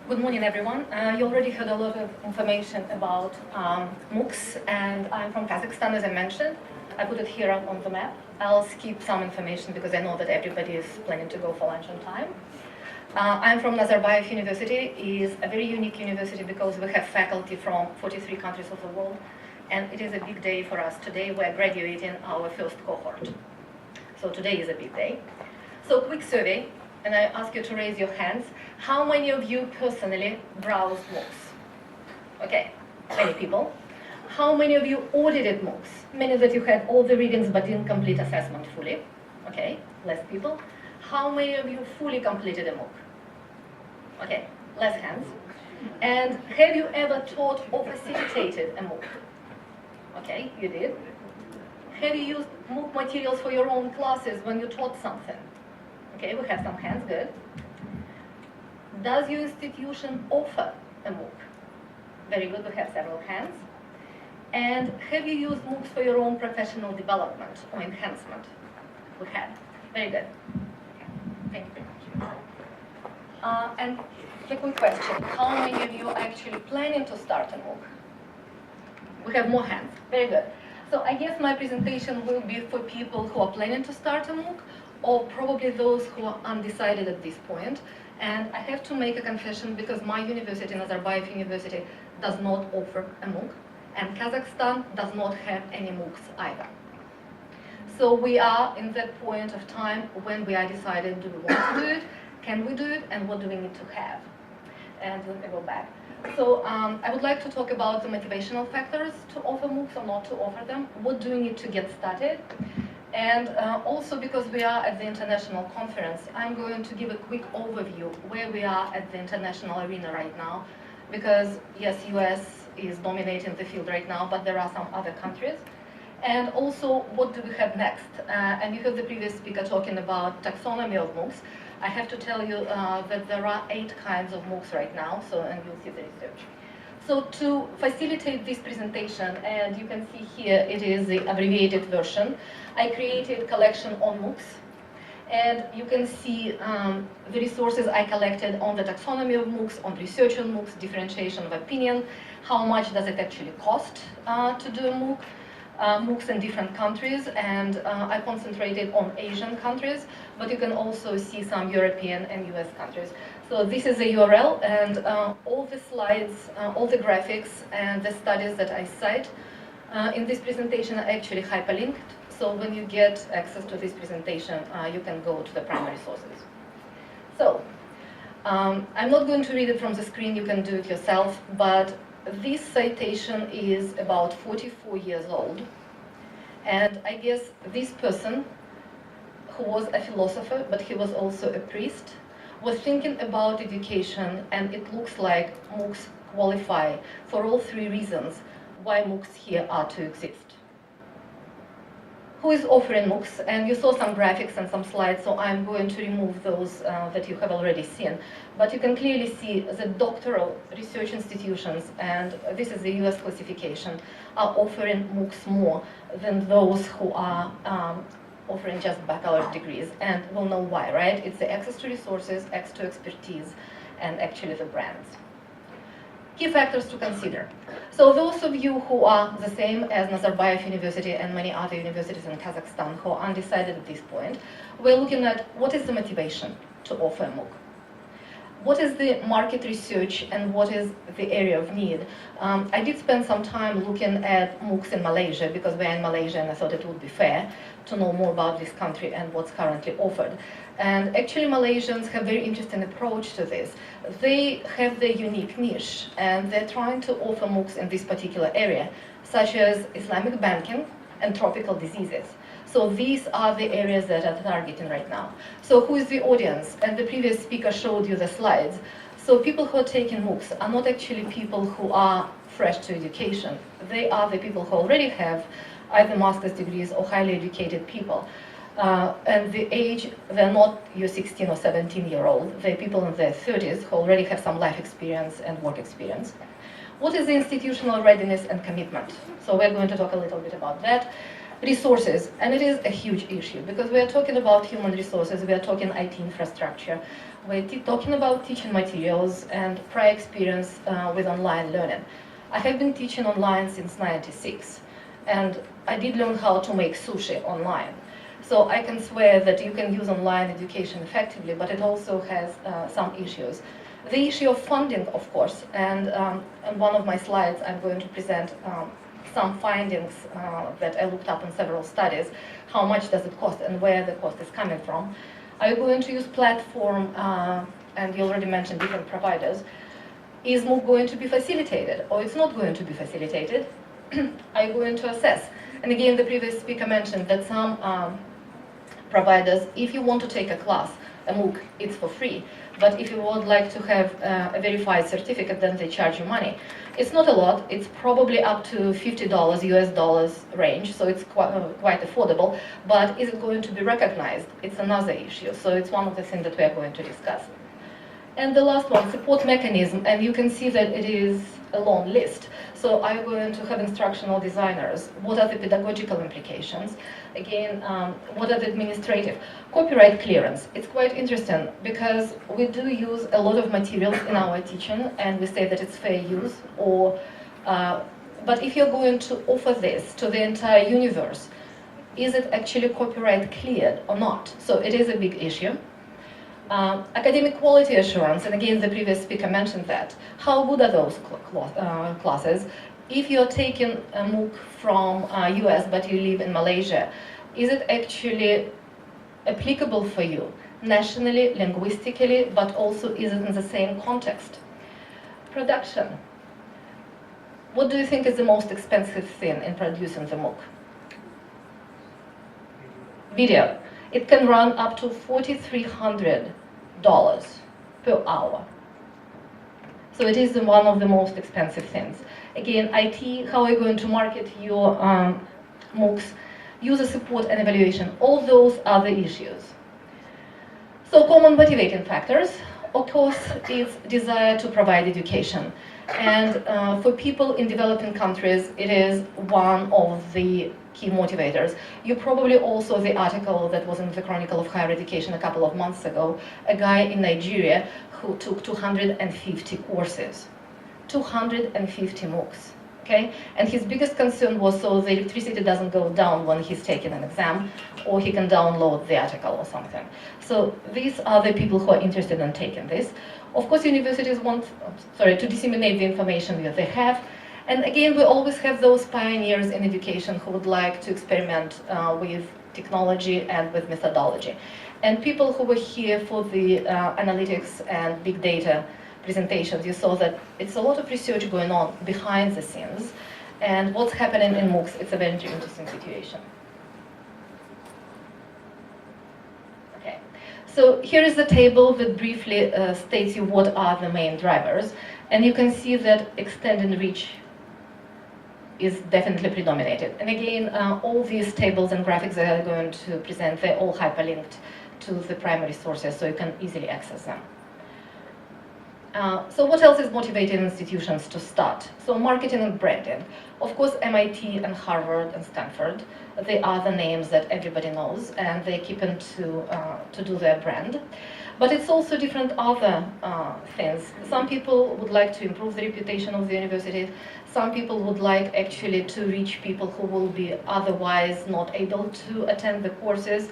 Good morning, everyone. You already heard a lot of information about MOOCs, and I'm from Kazakhstan, as I mentioned. I put it here on the map. I'll skip some information because I know that everybody is planning to go for lunch on time. I'm from Nazarbayev University. It is a very unique university because we have faculty from 43 countries of the world, and it is a big day for us. Today we're graduating our first cohort. So today is a big day. So quick survey, and I ask you to raise your hands. How many of you personally browsed MOOCs? Okay, many people. How many of you audited MOOCs? Many that you had all the readings but didn't complete assessment fully. Okay, less people. How many of you fully completed a MOOC? Okay, less hands. And have you ever taught or facilitated a MOOC? Okay, you did. Have you used MOOC materials for your own classes when you taught something? Okay, we have some hands, good. Does your institution offer a MOOC? Very good, we have several hands. And have you used MOOCs for your own professional development or enhancement? We have. Very good. Thank you very much. And a quick question, how many of you are actually planning to start a MOOC? We have more hands, very good. So I guess my presentation will be for people who are planning to start a MOOC, or probably those who are undecided at this point. And I have to make a confession because my university, Nazarbayev University, does not offer a MOOC, and Kazakhstan does not have any MOOCs either. So we are in that point of time when we are deciding, do we want to do it, can we do it, and what do we need to have? And let me go back. So I would like to talk about the motivational factors to offer MOOCs or not to offer them. What do we need to get started? And also because we are at the international conference, I'm going to give a quick overview where we are at the international arena right now. Because yes, US is dominating the field right now, but there are some other countries. And also, what do we have next? And you heard the previous speaker talking about taxonomy of MOOCs. I have to tell you that there are 8 kinds of MOOCs right now, and you'll see the research. So to facilitate this presentation, and you can see here it is the abbreviated version, I created a collection on MOOCs. And you can see the resources I collected on the taxonomy of MOOCs, on research on MOOCs, differentiation of opinion, how much does it actually cost to do a MOOC, MOOCs in different countries, and I concentrated on Asian countries, but you can also see some European and US countries. So this is a URL, and all the slides, all the graphics, and the studies that I cite in this presentation are actually hyperlinked. So when you get access to this presentation, you can go to the primary sources. So I'm not going to read it from the screen, you can do it yourself, but this citation is about 44 years old. And I guess this person, who was a philosopher, but he was also a priest, was thinking about education, and it looks like MOOCs qualify for all 3 reasons why MOOCs here are to exist. Who is offering MOOCs? And you saw some graphics and some slides, so I'm going to remove those that you have already seen. But you can clearly see the doctoral research institutions, and this is the US classification, are offering MOOCs more than those who are offering just baccalaureate degrees. And we'll know why, right? It's the access to resources, access to expertise, and actually the brands. Key factors to consider. So those of you who are the same as Nazarbayev University and many other universities in Kazakhstan who are undecided at this point, we're looking at what is the motivation to offer a MOOC. What is the market research and what is the area of need? I did spend some time looking at MOOCs in Malaysia because we're in Malaysia and I thought it would be fair to know more about this country and what's currently offered. And actually Malaysians have a very interesting approach to this. They have their unique niche and they're trying to offer MOOCs in this particular area, such as Islamic banking and tropical diseases. So these are the areas that are targeting right now. So who is the audience? And the previous speaker showed you the slides. So people who are taking MOOCs are not actually people who are fresh to education. They are the people who already have either master's degrees or highly educated people. And the age, they're not your 16 or 17-year-old. They're people in their 30s who already have some life experience and work experience. What is the institutional readiness and commitment? So we're going to talk a little bit about that. Resources, and it is a huge issue because we are talking about human resources, we are talking IT infrastructure, we're talking about teaching materials and prior experience with online learning. I have been teaching online since '96, and I did learn how to make sushi online. So I can swear that you can use online education effectively, but it also has some issues. The issue of funding, of course, and on one of my slides I'm going to present some findings that I looked up in several studies. How much does it cost and where the cost is coming from? Are you going to use platform, and you already mentioned different providers. Is MOOC going to be facilitated or it's not going to be facilitated? Are you going to assess? And again, the previous speaker mentioned that some providers, if you want to take a class, a MOOC, it's for free. But if you would like to have a verified certificate, then they charge you money. It's not a lot. It's probably up to $50 US dollars range, so it's quite affordable. But is it going to be recognized? It's another issue. So it's one of the things that we are going to discuss. And the last one, support mechanism, and you can see that it is a long list. So I'm going to have instructional designers. What are the pedagogical implications? Again, what are the administrative? Copyright clearance. It's quite interesting because we do use a lot of materials in our teaching and we say that it's fair use, but if you're going to offer this to the entire universe, is it actually copyright cleared or not? So it is a big issue. Academic quality assurance, and again the previous speaker mentioned that. How good are those classes? If you're taking a MOOC from US but you live in Malaysia, is it actually applicable for you nationally, linguistically, but also is it in the same context? Production. What do you think is the most expensive thing in producing the MOOC? Video. It can run up to $4,300 per hour. So it is one of the most expensive things. Again, IT, how are you going to market your MOOCs, user support and evaluation, all those are the issues. So common motivating factors, of course, is desire to provide education. And for people in developing countries, it is one of the key motivators. You probably also saw the article that was in the Chronicle of Higher Education a couple of months ago, a guy in Nigeria who took 250 courses, 250 MOOCs, okay? And his biggest concern was so the electricity doesn't go down when he's taking an exam, or he can download the article or something. So these are the people who are interested in taking this. Of course, universities want, to disseminate the information that they have. And again, we always have those pioneers in education who would like to experiment with technology and with methodology. And people who were here for the analytics and big data presentations, you saw that it's a lot of research going on behind the scenes. And what's happening in MOOCs, it's a very interesting situation. Okay, so here is the table that briefly states you what are the main drivers. And you can see that extending reach is definitely predominated. And again, all these tables and graphics that I'm going to present, they're all hyperlinked to the primary sources, so you can easily access them. So what else is motivating institutions to start? So marketing and branding. Of course, MIT and Harvard and Stanford, they are the names that everybody knows, and they're keeping to do their brand. But it's also different other things. Some people would like to improve the reputation of the university. Some people would like actually to reach people who will be otherwise not able to attend the courses.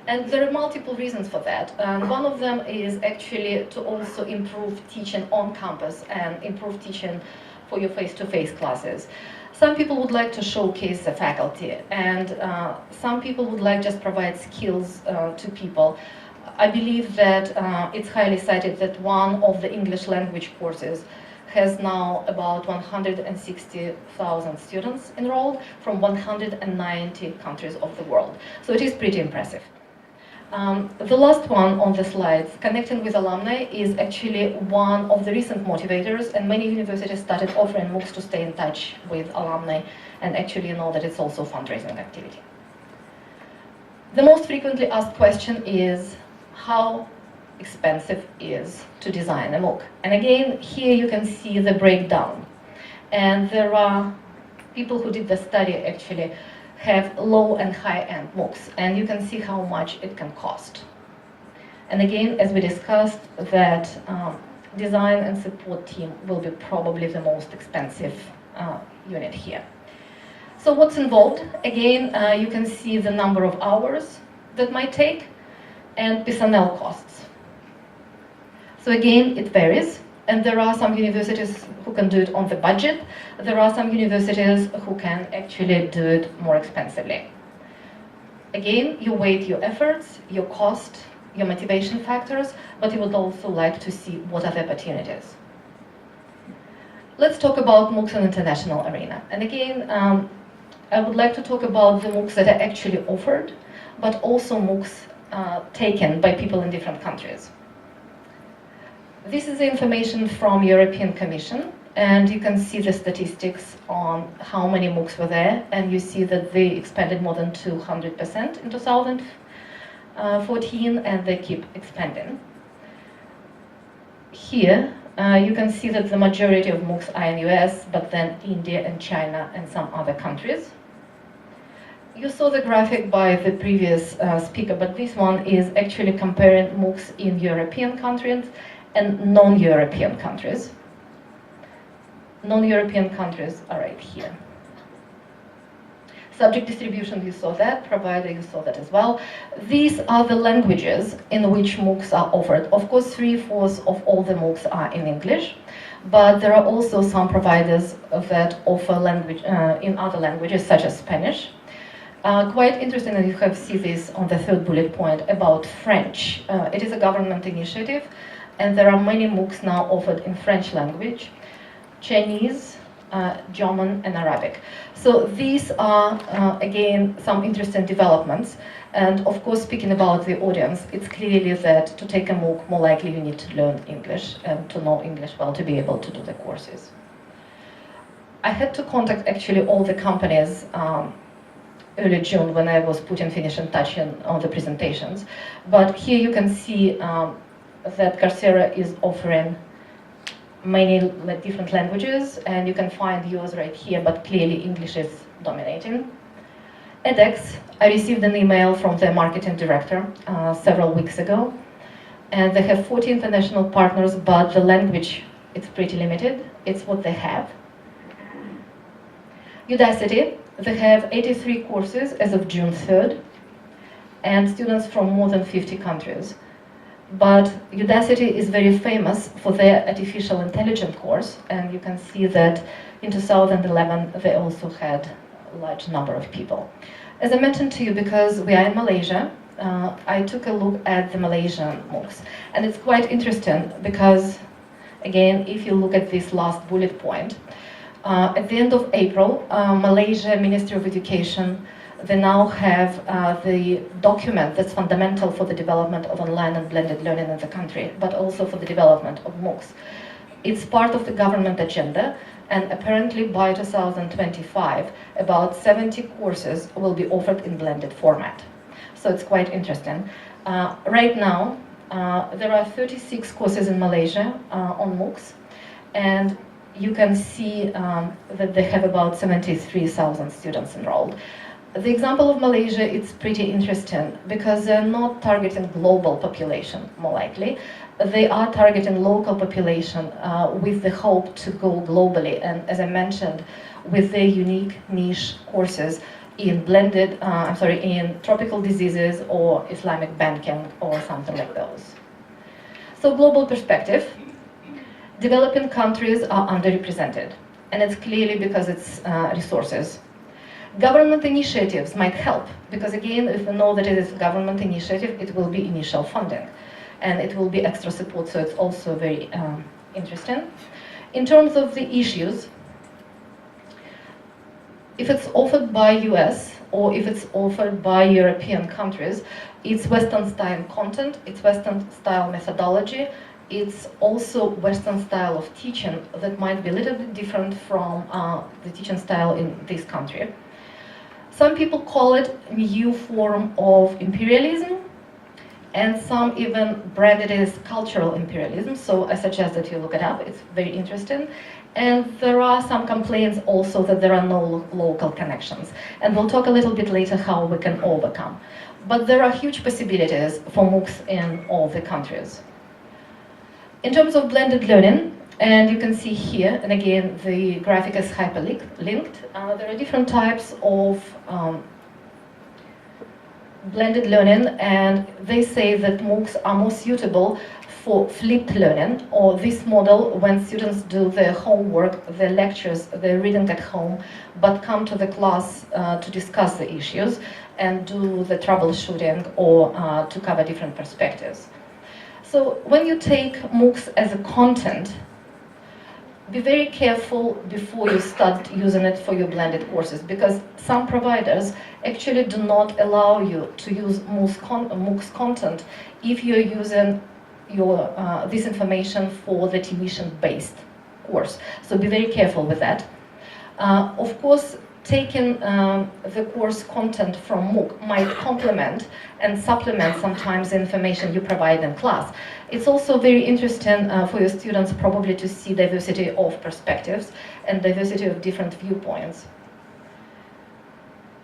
And there are multiple reasons for that. And one of them is actually to also improve teaching on campus and improve teaching for your face-to-face classes. Some people would like to showcase the faculty, and some people would like just provide skills to people. I believe that it's highly cited that one of the English language courses has now about 160,000 students enrolled from 190 countries of the world. So it is pretty impressive. The last one on the slides, connecting with alumni, is actually one of the recent motivators, and many universities started offering MOOCs to stay in touch with alumni, and actually you know that it's also a fundraising activity. The most frequently asked question is, how expensive is to design a MOOC? And again, here you can see the breakdown. And there are people who did the study actually have low and high-end MOOCs, and you can see how much it can cost. And again, as we discussed, that design and support team will be probably the most expensive unit here. So what's involved? Again, you can see the number of hours that might take and personnel costs. So again, it varies. And there are some universities who can do it on the budget. There are some universities who can actually do it more expensively. Again, you weigh your efforts, your cost, your motivation factors, but you would also like to see what are the opportunities. Let's talk about MOOCs in international arena. And again, I would like to talk about the MOOCs that are actually offered, but also MOOCs taken by people in different countries. This is the information from European Commission, and you can see the statistics on how many MOOCs were there, and you see that they expanded more than 200% in 2014, and they keep expanding. Here, you can see that the majority of MOOCs are in US, but then India and China and some other countries. You saw the graphic by the previous speaker, but this one is actually comparing MOOCs in European countries and non-European countries. Non-European countries are right here. Subject distribution, you saw that. Provider, you saw that as well. These are the languages in which MOOCs are offered. Of course, 3/4 of all the MOOCs are in English, but there are also some providers that offer language in other languages, such as Spanish. Quite interesting, and you have seen this on the third bullet point about French. It is a government initiative, and there are many MOOCs now offered in French language, Chinese, German, and Arabic. So these are, again, some interesting developments. And of course, speaking about the audience, it's clearly that to take a MOOC, more likely you need to learn English and to know English well to be able to do the courses. I had to contact actually all the companies early June when I was putting finishing touch on the presentations. But here you can see that Coursera is offering many different languages, and you can find yours right here, but clearly English is dominating. edX, I received an email from their marketing director several weeks ago, and they have 40 international partners, but the language, it's pretty limited. It's what they have. Udacity, they have 83 courses as of June 3rd, and students from more than 50 countries. But Udacity is very famous for their artificial intelligence course, and you can see that in 2011 they also had a large number of people. As I mentioned to you, because we are in Malaysia, I took a look at the Malaysian MOOCs, and it's quite interesting because, again, if you look at this last bullet point, at the end of April, Malaysia Ministry of Education, they now have the document that's fundamental for the development of online and blended learning in the country, but also for the development of MOOCs. It's part of the government agenda, and apparently by 2025, about 70 courses will be offered in blended format. So it's quite interesting. Right now, there are 36 courses in Malaysia on MOOCs, and you can see that they have about 73,000 students enrolled. The example of Malaysia, it's pretty interesting because they're not targeting global population, more likely. They are targeting local population with the hope to go globally, and as I mentioned, with their unique niche courses in blended, in tropical diseases or Islamic banking or something like those. So global perspective, developing countries are underrepresented, and it's clearly because it's resources. Government initiatives might help, because again, if we know that it is a government initiative, it will be initial funding, and it will be extra support, so it's also very interesting. In terms of the issues, if it's offered by US or if it's offered by European countries, it's Western style content, it's Western style methodology, it's also Western style of teaching that might be a little bit different from the teaching style in this country. Some people call it a new form of imperialism. and some even brand it as cultural imperialism, so I suggest that you look it up, it's very interesting. And there are some complaints also that there are no local connections, and we'll talk a little bit later how we can overcome. But there are huge possibilities for MOOCs in all the countries. In terms of blended learning, and you can see here, and again, the graphic is hyperlinked. There are different types of blended learning, and they say that MOOCs are more suitable for flipped learning, or this model when students do their homework, their lectures, their reading at home, but come to the class to discuss the issues and do the troubleshooting or to cover different perspectives. So when you take MOOCs as a content, be very careful before you start using it for your blended courses, because some providers actually do not allow you to use MOOCs content if you're using this information for the tuition-based course. So be very careful with that. Of course, taking the course content from MOOC might complement and supplement sometimes the information you provide in class. It's also very interesting for your students probably to see diversity of perspectives and diversity of different viewpoints.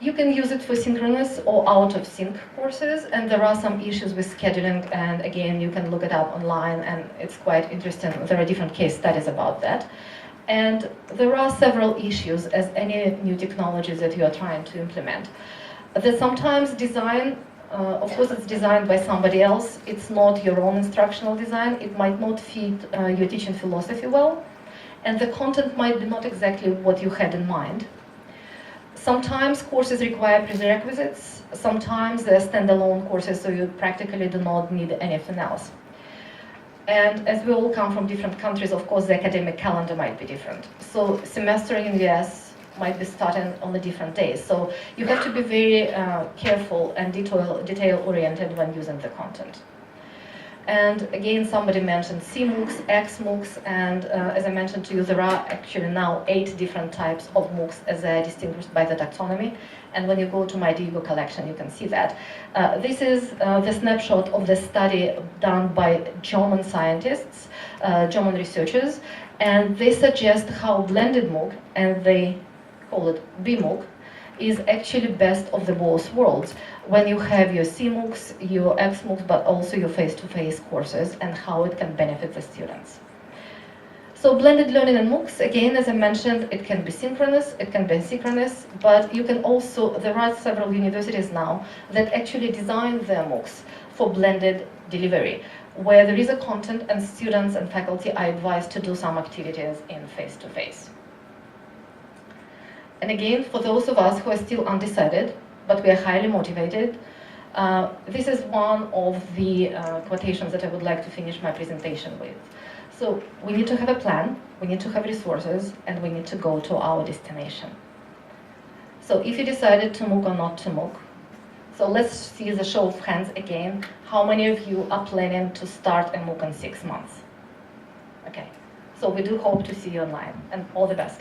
You can use it for synchronous or out of sync courses, and there are some issues with scheduling, and again, you can look it up online and it's quite interesting. There are different case studies about that. And there are several issues as any new technologies that you are trying to implement. That sometimes design, of course it's designed by somebody else, it's not your own instructional design, it might not fit your teaching philosophy well, and the content might be not exactly what you had in mind. Sometimes courses require prerequisites, sometimes they're standalone courses, so you practically do not need anything else. And as we all come from different countries, of course, the academic calendar might be different. So semester in the US might be starting on a different day. So you have to be very careful and detail-oriented when using the content. And again, somebody mentioned C MOOCs, X MOOCs, and as I mentioned to you, there are actually now 8 different types of MOOCs as they are distinguished by the taxonomy. And when you go to my Diego collection, you can see that. This is the snapshot of the study done by German scientists, German researchers, and they suggest how blended MOOC, and they call it BMOOC, is actually best of the both worlds, when you have your C MOOCs, your X MOOCs, but also your face-to-face courses, and how it can benefit the students. So blended learning in MOOCs, again, as I mentioned, it can be synchronous, it can be asynchronous, but you can also, there are several universities now that actually design their MOOCs for blended delivery, where there is a content and students and faculty are advised to do some activities in face-to-face. And again, for those of us who are still undecided, but we are highly motivated, this is one of the quotations that I would like to finish my presentation with. So we need to have a plan, we need to have resources, and we need to go to our destination. So if you decided to MOOC or not to MOOC, so let's see the show of hands again. How many of you are planning to start a MOOC in 6 months? Okay, so we do hope to see you online, and all the best.